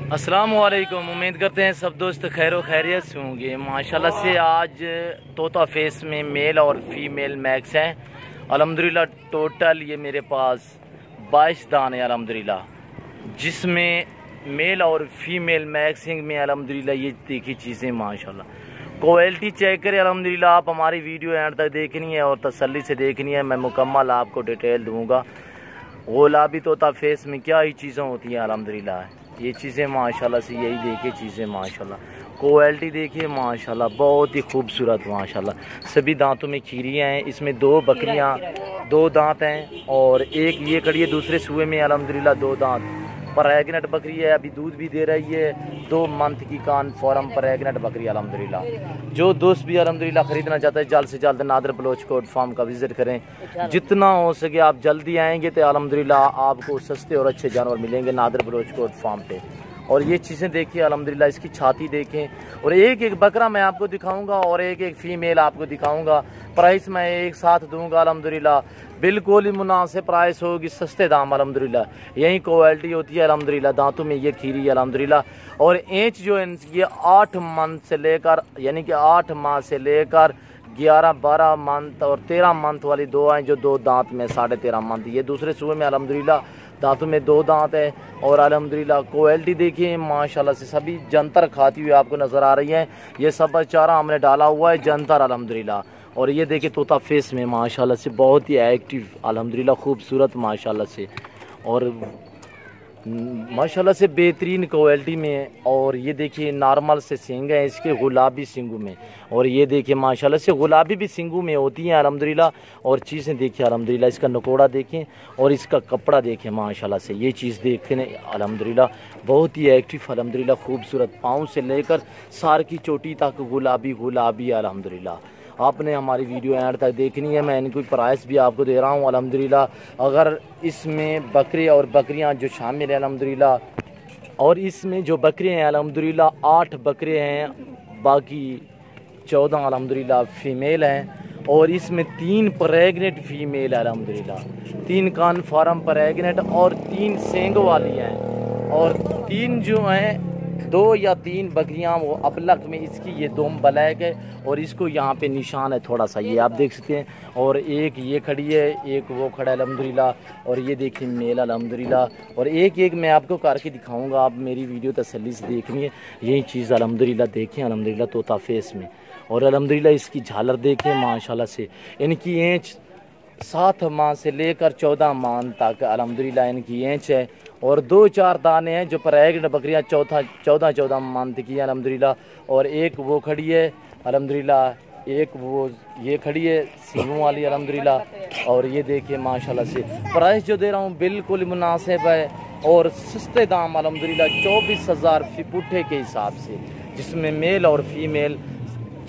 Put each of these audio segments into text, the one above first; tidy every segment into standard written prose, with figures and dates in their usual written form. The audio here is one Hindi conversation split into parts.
अस्सलाम वालेकुम। उम्मीद करते हैं सब दोस्त खैर व खैरियत से होंगे। माशाल्लाह से आज तोता फेस में मेल और फीमेल मैक्स हैं अल्हम्दुलिल्लाह। टोटल ये मेरे पास 22 दाने अल्हम्दुलिल्लाह, जिसमें मेल और फीमेल मैक्सिंग में अल्हम्दुलिल्लाह ये देखी चीज़ें माशाल्लाह। क्वालिटी चेक करें अल्हम्दुलिल्लाह। आप हमारी वीडियो एंड तक देखनी है और तसल्ली से देखनी है। मैं मुकम्मल आपको डिटेल दूँगा। गुलाबी तोता फेस में क्या ही चीज़ें होती हैं अल्हम्दुलिल्लाह। ये चीज़ें माशाल्लाह से यही देखिए चीज़ें माशाल्लाह। क्वालिटी देखिए माशाल्लाह, बहुत ही खूबसूरत माशाल्लाह। सभी दांतों में खीरियाँ हैं। इसमें 2 बकरियाँ 2 दांत हैं और एक ये खड़ी है दूसरे सूए में अल्हम्दुलिल्लाह 2 दांत। प्रेग्नेंट बकरी है, अभी दूध भी दे रही है। 2 मंथ की कन्फर्म प्रेग्नेंट बकरी अल्हम्दुलिल्लाह। जो दोस्त भी अल्हम्दुलिल्लाह ख़रीदना चाहते हैं जल्द से जल्द नादर बलोच कोट फार्म का विज़िट करें। जितना हो सके आप जल्दी आएंगे तो अल्हम्दुलिल्लाह आपको सस्ते और अच्छे जानवर मिलेंगे नादर बलोच कोट फार्म पे। और ये चीज़ें देखिए अल्हम्दुलिल्लाह, इसकी छाती देखें और एक एक बकरा मैं आपको दिखाऊंगा और एक एक फ़ीमेल आपको दिखाऊंगा। प्राइस मैं एक साथ दूंगा अल्हम्दुलिल्लाह, बिल्कुल ही मुनासिब प्राइस होगी, सस्ते दाम अल्हम्दुलिल्लाह। यही क्वालिटी होती है अल्हम्दुलिल्लाह। दांतों में ये खीरी है अल्हम्दुलिल्लाह। और इंच जो है ये 8 मंथ से लेकर यानी कि 8 माह से लेकर 11-12 मंथ और 13 मंथ वाली 2 हैं जो 2 दांत में 13.5 मंथ। ये दूसरे सूबे में अल्हम्दुलिल्लाह दांतों में 2 दांत है। और अल्हम्दुलिल्लाह क्वालिटी देखिए माशाल्लाह से सभी जंतर खाती हुई आपको नज़र आ रही है। ये सब चारा हमने डाला हुआ है जंतर अल्हम्दुलिल्लाह। और ये देखिए तोता फेस में माशाल्लाह से बहुत ही एक्टिव अल्हम्दुलिल्लाह, खूबसूरत माशाल्लाह से और माशाल्लाह से बेहतरीन क्वालिटी में। और ये देखिए नॉर्मल से सींग है इसके गुलाबी सींगू में। और ये देखिए माशाल्लाह से गुलाबी भी सींगू में होती हैं अल्हम्दुलिल्लाह। और चीज़ें देखिए अल्हम्दुलिल्लाह, इसका नकोड़ा देखें और इसका कपड़ा देखें माशाल्लाह से। ये चीज़ देखने अल्हम्दुलिल्लाह बहुत ही एक्टिव अल्हम्दुलिल्लाह, खूबसूरत पाँव से लेकर सार की चोटी तक गुलाबी गुलाबी अल्हम्दुलिल्लाह। आपने हमारी वीडियो एंड तक देखनी है। मैं इनकी प्राइस भी आपको दे रहा हूँ अल्हम्दुलिल्लाह। अगर इसमें बकरे और बकरियाँ जो शामिल हैं अल्हम्दुलिल्लाह, और इसमें जो बकरे हैं अल्हम्दुलिल्लाह 8 बकरे हैं, बाकी 14 अल्हम्दुलिल्लाह फ़ीमेल हैं। और इसमें 3 प्रेग्नेंट फ़ीमेल अल्हम्दुलिल्लाह, 3 कन्फर्म प्रेग्नेंट और 3 सेंग वाली हैं। और 3 जो हैं 2 या 3 बकरियां वो अबलक में इसकी ये 2 ब्लैक है और इसको यहाँ पे निशान है थोड़ा सा, ये आप देख सकते हैं। और एक ये खड़ी है, एक वो खड़ा है अल्हम्दुलिल्लाह। और ये देखिए मेल अल्हम्दुलिल्लाह। और एक एक मैं आपको करके दिखाऊंगा, आप मेरी वीडियो तसल्ली से देखनी है। यही चीज़ अल्हम्दुलिल्लाह देखें अल्हम्दुलिल्लाह तोता फेस में। और अल्हम्दुलिल्लाह इसकी झालर देखें माशाल्लाह से। इनकी एंच 7 माह से लेकर 14 माह तक अल्हम्दुलिल्लाह इनकी एंच है। और 2-4 दाने हैं जो प्रेग्नेंट बकरियां 14 मंथ की अल्हम्दुलिल्लाह। और एक वो खड़ी है अल्हम्दुलिल्लाह, एक वो ये खड़ी है सींगों वाली अल्हम्दुलिल्लाह। और ये देखिए माशाल्लाह से प्राइस जो दे रहा हूँ बिल्कुल मुनासिब है और सस्ते दाम अल्हम्दुलिल्लाह। 24,000 पुट्ठे के हिसाब से, जिसमें मेल और फीमेल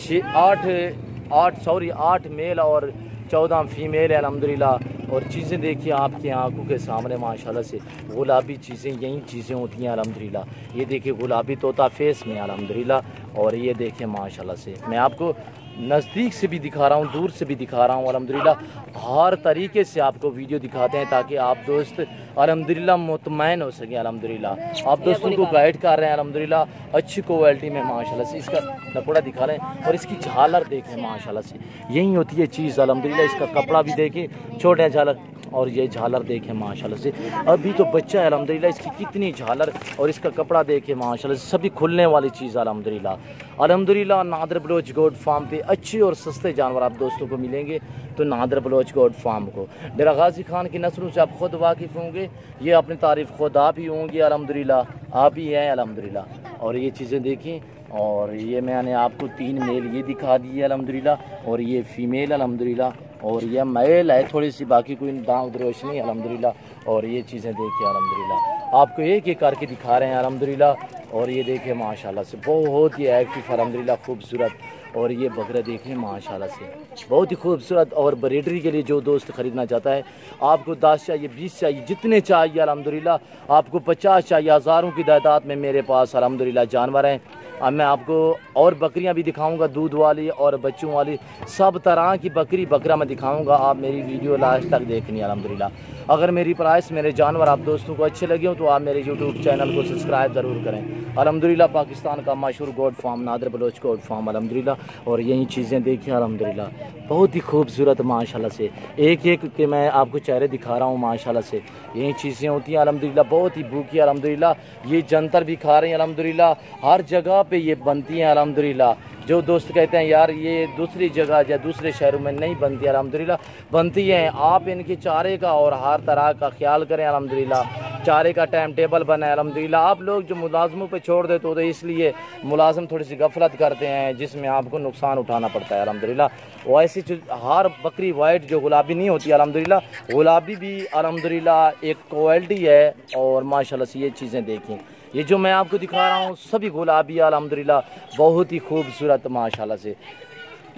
8 मेल और 14 फीमेल है अल्हम्दुलिल्लाह। और चीज़ें देखिए आपकी आंखों के सामने माशाल्लाह से गुलाबी चीज़ें, यही चीज़ें होती हैं अल्हम्दुलिल्लाह। ये देखिए गुलाबी तोता फेस में अल्हम्दुलिल्लाह। और ये देखिए माशाल्लाह से मैं आपको नज़दीक से भी दिखा रहा हूँ, दूर से भी दिखा रहा हूँ अल्हम्दुलिल्लाह। हर तरीके से आपको वीडियो दिखाते हैं ताकि आप दोस्त अल्हम्दुलिल्लाह मुतमईन हो सकें अल्हम्दुलिल्लाह। आप दोस्तों को गाइड कर रहे हैं अल्हम्दुलिल्लाह अच्छी क्वालिटी में माशाल्लाह से। इसका नकोड़ा दिखा रहे हैं और इसकी झालर देखें माशाल्लाह से, यही होती है चीज़ अल्हम्दुलिल्लाह। इसका कपड़ा भी देखें, छोटे झालर, और ये झालर देखें माशाल्लाह से। अभी तो बच्चा है अल्हम्दुलिल्लाह, इसकी कितनी झालर और इसका कपड़ा देखें माशाल्लाह से। सभी खुलने वाली चीज़ अल्हम्दुलिल्लाह। अल्हम्दुलिल्लाह नादर बलोच गोट फार्म पे अच्छे और सस्ते जानवर आप दोस्तों को मिलेंगे। तो नादर बलोच गोट फार्म को डेरा गाजी खान की नस्लों से आप खुद वाकिफ़ होंगे। ये अपनी तारीफ़ खुद आप ही होंगे अल्हम्दुलिल्लाह, आप ही हैं अल्हम्दुलिल्लाह। और ये चीज़ें देखें। और ये मैंने आपको 3 मेल ये दिखा दी है अल्हम्दुलिल्लाह और ये फ़ीमेल अल्हम्दुलिल्लाह। और यह मेल है थोड़ी सी, बाकी कोई दाग दरोश नहीं अल्हम्दुलिल्लाह। और ये चीज़ें देखिए अल्हम्दुलिल्लाह, आपको एक एक करके दिखा रहे हैं अल्हम्दुलिल्लाह। और ये देखिए माशाल्लाह से बहुत ही एक्टिव अल्हम्दुलिल्लाह, खूबसूरत। और ये बकरा देखें माशाल्लाह से बहुत ही खूबसूरत। और ब्रीडरी के लिए जो दोस्त ख़रीदना चाहता है, आपको 10 चाहिए, 20 चाहिए, जितने चाहिए अल्हम्दुलिल्लाह, आपको 50 चाहिए, हज़ारों की तादाद में मेरे पास अल्हम्दुलिल्लाह जानवर हैं। अब मैं आपको और बकरियां भी दिखाऊंगा, दूध वाली और बच्चों वाली, सब तरह की बकरी बकरा मैं दिखाऊंगा। आप मेरी वीडियो लास्ट तक देखनी अल्हम्दुलिल्लाह। अगर मेरी प्राइस, मेरे जानवर आप दोस्तों को अच्छे लगे हो तो आप मेरे यूट्यूब चैनल को सब्सक्राइब ज़रूर करें। अल्हम्दुलिल्लाह पाकिस्तान का मशहूर goat farm Nadir Baloch goat farm अल्हम्दुलिल्लाह। और यही चीज़ें देखिए अल्हम्दुलिल्लाह, बहुत ही खूबसूरत माशाल्लाह से, एक एक के मैं आपको चेहरे दिखा रहा हूँ माशाल्लाह से। यही चीज़ें होती हैं अल्हम्दुलिल्लाह, बहुत ही भूखी अल्हम्दुलिल्लाह। ये जंतर भी खा रहे हैं अल्हम्दुलिल्लाह, हर जगह पे ये बनती हैं अल्हम्दुलिल्लाह। जो दोस्त कहते हैं यार ये दूसरी जगह या दूसरे शहरों में नहीं बनती, अल्हम्दुलिल्लाह बनती हैं। आप इनके चारे का और हर तरह का ख्याल करें अल्हम्दुलिल्लाह। चारे का टाइम टेबल बना है अल्हम्दुलिल्लाह। आप लोग जो मुलाजमों पे छोड़ देते हो तो इसलिए मुलाजम थोड़ी सी गफलत करते हैं, जिसमें आपको नुकसान उठाना पड़ता है अल्हम्दुलिल्लाह। वैसी हर बकरी वाइट जो गुलाबी नहीं होती अल्हम्दुलिल्लाह, गुलाबी भी अल्हम्दुलिल्लाह एक क्वालिटी है। और माशाल्लाह से ये चीज़ें देखें, ये जो मैं आपको दिखा रहा हूँ सभी गुलाबी अल्हम्दुलिल्लाह, बहुत ही खूबसूरत माशाल्लाह से।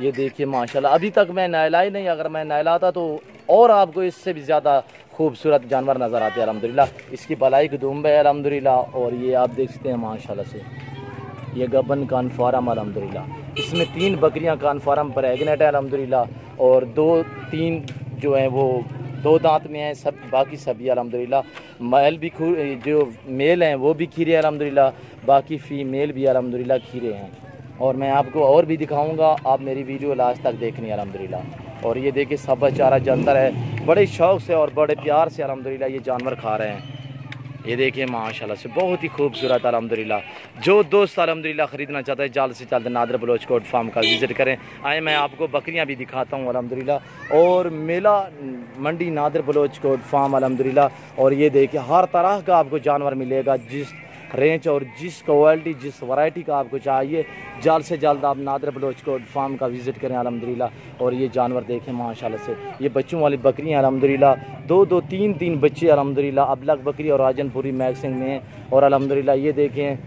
ये देखिए माशाल्लाह, अभी तक मैं नहला ही नहीं, अगर मैं नहलाता तो और आपको इससे भी ज़्यादा खूबसूरत जानवर नज़र आते हैं अल्हम्दुलिल्लाह। इसकी भलाई की दुम्ब है अल्हम्दुलिल्लाह। और ये आप देख सकते हैं माशाल्लाह से, ये गबन कान फार्म अल्हम्दुलिल्लाह। इसमें 3 बकरियां कान फार्म पर एग्नेट है अल्हम्दुलिल्लाह। और 2-3 जो हैं वो 2 दांत में हैं, सब बाकी सभी अल्हम्दुलिल्लाह। मेल भी जो मेल हैं वो भी खीरे अल्हम्दुलिल्लाह, बाकी फीमेल भी अल्हम्दुलिल्लाह खीरे हैं। और मैं आपको और भी दिखाऊंगा, आप मेरी वीडियो लास्ट तक देखनी अल्हम्दुलिल्लाह। और ये देखिए सब बेचारा जानवर है, बड़े शौक़ से और बड़े प्यार से अल्हम्दुलिल्लाह ये जानवर खा रहे हैं। ये देखिए माशाल्लाह से बहुत ही खूबसूरत अल्हम्दुलिल्लाह। जो दोस्त अल्हम्दुलिल्लाह ख़रीदना चाहते हैं जल्द से जल्द नादिर बलोच गोट फार्म का विज़िट करें। आए मैं आपको बकरियां भी दिखाता हूँ अल्हम्दुलिल्लाह। और मेला मंडी नादिर बलोच गोट फार्म अल्हम्दुलिल्लाह। और ये देखिए हर तरह का आपको जानवर मिलेगा, जिस रेंज और जिस क्वालिटी जिस वैरायटी का आपको चाहिए, जल्द से जल्द आप नादिर बलोच गोट फार्म का विज़िट करें अल्हम्दुलिल्लाह। और ये जानवर देखें माशाल्लाह से, ये बच्चों वाली बकरियां अल्हम्दुलिल्लाह, 2-2 3-3 बच्चे अल्हम्दुलिल्लाह, अबलग बकरी और राजनपुरी मैक्सिंग में हैं। और अल्हम्दुलिल्लाह ये देखें,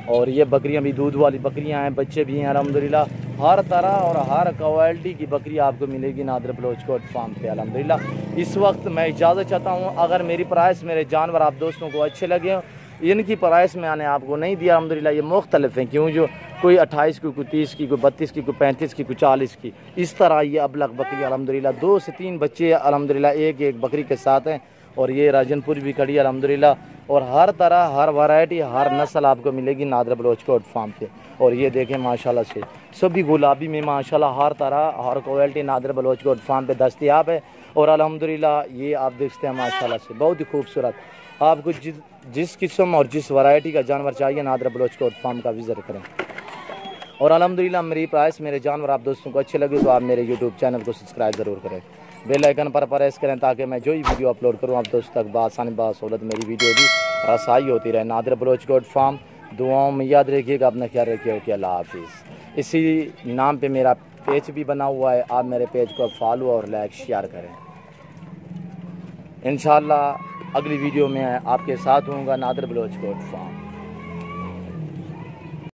और ये बकरियां भी दूध वाली बकरियां हैं, बच्चे भी हैं अल्हम्दुलिल्लाह। हर तरह और हर क्वालिटी की बकरी आपको मिलेगी नादिर बलोच गोट फार्म पे अल्हम्दुलिल्लाह। इस वक्त मैं इजाज़त चाहता हूँ, अगर मेरी प्राइस, मेरे जानवर आप दोस्तों को अच्छे लगे, इनकी प्राइस मैंने आपको नहीं दिया अल्हम्दुलिल्लाह, ये मुख्तलिफ हैं। क्यों, जो कोई 28 की, कोई 30 की, कोई 32 की, कोई 35 की, कोई 40 की, इस तरह ये अबलग बकरी अल्हम्दुलिल्लाह। 2 से 3 बच्चे अल्हम्दुलिल्लाह एक बकरी के साथ हैं। और ये राजनपुर भी खड़ी है अल्हम्दुलिल्लाह। और हर तरह, हर वैरायटी, हर नस्ल आपको मिलेगी नादिर बलोच गोट फार्म पे। और ये देखें माशाल्लाह से सभी गुलाबी में माशाल्लाह, हर तरह हर quality Nadir Baloch goat farm पे दस्तयाब है। और अल्हम्दुलिल्लाह ये आप देखते हैं माशाल्लाह से बहुत ही खूबसूरत। आपको जिस किस्म और जिस वैरायटी का जानवर चाहिए नादिर बलोच गोट फार्म का विज़िट करें। और अल्हम्दुलिल्लाह मेरी प्राइस, मेरे जानवर आप दोस्तों को अच्छे लगे तो आप मेरे यूट्यूब चैनल को सब्सक्राइब ज़रूर करें, बेल आइकन पर प्रेस करें, ताकि मैं जो ही वीडियो अपलोड करूँ आप दोस्तों तक बासानी बासहूलत मेरी वीडियो भी रसाई होती रहे। नादिर बलोच गोट फार्म, दुआओं में याद रखिएगा, अपना ख्याल रखिएगा कि अल्लाह हाफिज़। इसी नाम पे मेरा पेज भी बना हुआ है, आप मेरे पेज को फॉलो और लाइक शेयर करें। इंशाअल्लाह अगली वीडियो में आपके साथ होऊंगा नादिर बलोच गोट फार्म।